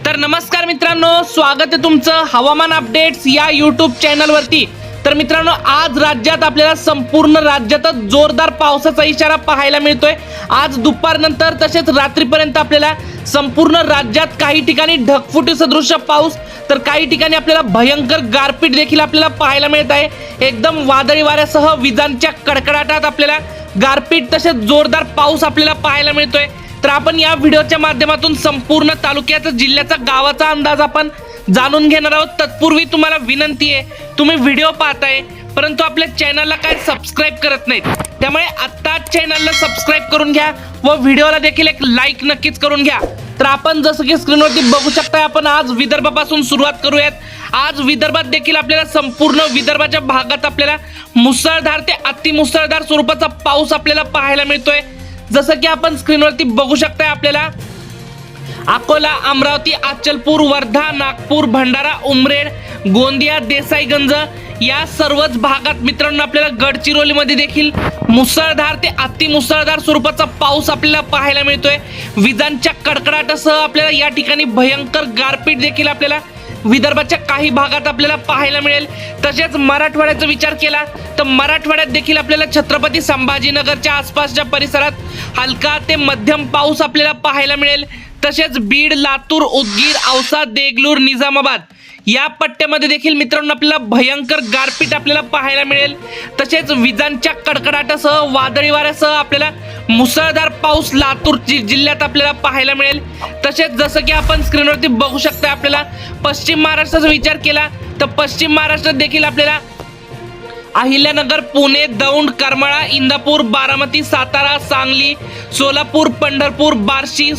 तर नमस्कार मित्रांनो, स्वागत आहे तुमचं हवामान अपडेट्स या यूट्यूब चॅनल वरती। तर मित्रांनो, आज राज्यात आपल्याला संपूर्ण राज्यातच जोरदार पावसाचा इशारा पाहायला मिळतोय। आज दुपारनंतर तसेच रात्रीपर्यंत आपल्याला संपूर्ण राज्यात काही ठिकाणी ढगफुटी सदृश पाऊस तर काही ठिकाणी आपल्याला भयंकर गारपीट देखील आपल्याला पाहायला मिळत आहे। एकदम वादळी वाऱ्यासह विजांच्या कडकडाटात आपल्याला गारपीट तसेच जोरदार पाऊस आपल्याला पाहायला मिळतोय। तर आपण या व्हिडिओच्या माध्यमातून संपूर्ण तालुक्याचा जिल्ह्याचा गावाचा अंदाज आपण जाणून घेणार आहोत। तत्पूर्वी तुम्हाला विनंती आहे, तुम्ही व्हिडिओ पाहताय परंतु आपल्या चॅनलला काय सबस्क्राइब करत नाहीत, त्यामुळे आता चॅनलला सबस्क्राइब करून घ्या व व्हिडिओला देखील एक लाईक नक्कीच करून घ्या। तर आपण जसं की स्क्रीनवरती बघू शकता, आपण आज विदर्भापासून सुरुवात करूयात। आज विदर्भात देखील आपल्याला संपूर्ण विदर्भाच्या भागात आपल्याला मुसळधार ते अतिमुसळधार स्वरूपाचा पाऊस आपल्याला पाहायला मिळतोय। जसं की आपण स्क्रीनवरती बघू शकता, आपल्याला अकोला, अमरावती, अचलपूर, वर्धा, नागपूर, भंडारा, उमरेड, गोंदिया, देसाईगंज या सर्वच भागात मित्रांनो आपल्याला गडचिरोलीमध्ये देखील मुसळधार ते अतिमुसळधार स्वरूपाचा पाऊस आपल्याला पाहायला मिळतोय। विजांच्या कडकडाटासह आपल्याला या ठिकाणी भयंकर गारपीट देखील आपल्याला विदर्भाच्या काही भागात आपल्याला पाहायला मिळेल। तसेच मराठवाड्याचा विचार केला तर मराठवाड्यात देखील आपल्याला छत्रपती संभाजीनगरच्या आसपासच्या परिसरात हलका ते मध्यम पाऊस आपल्याला पाहायला मिळेल। तसेच बीड, लातूर, उदगीर, औसा, देगलूर, निजामाबाद या पट्ट्यामध्ये देखील मित्रांनो आपल्याला भयंकर गारपीट आपल्याला पाहायला मिळेल। तसेच विजांच्या कडकडाटासह वादळी वाऱ्यासह आपल्याला मुसळधार पाऊस लातूर जिल्ह्यात आपल्याला पाहायला मिळेल। तसेच जसं की आपण स्क्रीनवरती बघू शकता, आपल्याला पश्चिम महाराष्ट्राचा विचार केला तर पश्चिम महाराष्ट्रात देखील आपल्याला अहिल्यानगर, पुणे, दौंड, करमाळा, इंदापूर, बारामती, सातारा, सांगली, सोलापूर, पंढरपूर, बार्शी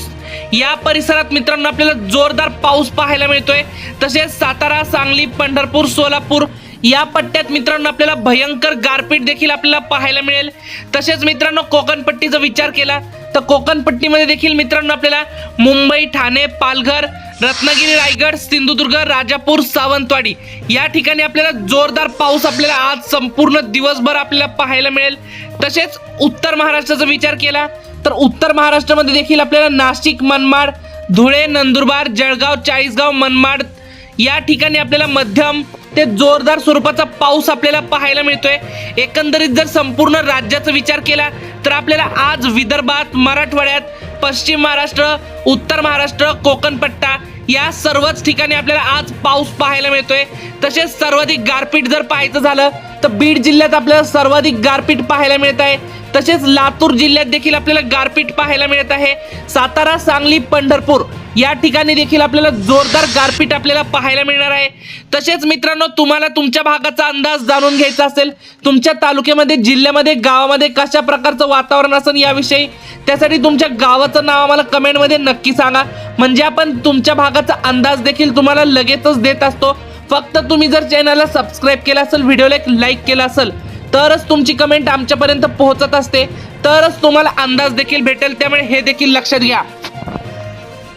या परिसरात मित्रांनो आपल्याला जोरदार पाऊस पाहायला मिळतोय। तसेच सातारा, सांगली, पंढरपूर, सोलापूर या पट्ट्यात मित्रांनो आपल्याला भयंकर गारपीट देखील आपल्याला पाहायला मिळेल। तसेच मित्रांनो कोकणपट्टीचा विचार केला तर कोकणपट्टीमध्ये देखील मित्रांनो आपल्याला मुंबई, ठाणे, पालघर, रत्नागिरी, रायगड, सिंधुदुर्ग, राजापूर, सावंतवाडी या ठिकाणी आपल्याला जोरदार पाऊस आपल्याला आज संपूर्ण दिवसभर आपल्याला पाहायला मिळेल। तसेच उत्तर महाराष्ट्राचा विचार केला तर उत्तर महाराष्ट्रामध्ये देखील आपल्याला नाशिक, मनमाड, धुळे, नंदुरबार, जळगाव, चाळीसगाव, मनमाड या ठिकाणी आपल्याला मध्यम ते जोरदार स्वरूपाचा पाऊस आपल्याला पाहायला मिळतोय। एकंदरीत जर संपूर्ण राज्याचा विचार केला तर आपल्याला आज विदर्भात, मराठवाड्यात, पश्चिम महाराष्ट्र, उत्तर महाराष्ट्र, कोकणपट्टा या सर्वच ठिकाणी आपल्याला आज पाऊस पाहायला मिळतोय। तसेच सर्वाधिक गारपीट जर पाहायचं झालं तर बीड जिल्ह्यात आपल्याला सर्वाधिक गारपीट पाहायला मिळत आहे। तसेच लातूर जिल्ह्यात देखील आपल्याला गारपीट पाहायला मिळत आहे। सातारा, सांगली, पंढरपूर या ठिकाणी देखील आपल्याला जोरदार गारपीट आपल्याला पाहायला मिळणार आहे। तसेच मित्रांनो, तुम्हाला तुमच्या भागाचा अंदाज जाणून घ्यायचा असेल, तुमच्या तालुक्यामध्ये, जिल्ह्यामध्ये, गावामध्ये कशा प्रकारचं वातावरण असेल याविषयी, त्यासाठी तुमच्या गावाचं नाव आम्हाला कमेंटमध्ये नक्की सांगा, म्हणजे आपण तुमच्या भागाचा अंदाज देखील तुम्हाला लगेचच देत असतो। फक्त तुम्ही जर चॅनलला सबस्क्राइब केलं असेल, व्हिडिओला एक लाईक केला असेल तरच तुमची कमेंट आमच्यापर्यंत पोहोचत असते, तरच तुम्हाला अंदाज देखील भेटेल, त्यामुळे हे देखील लक्षात घ्या।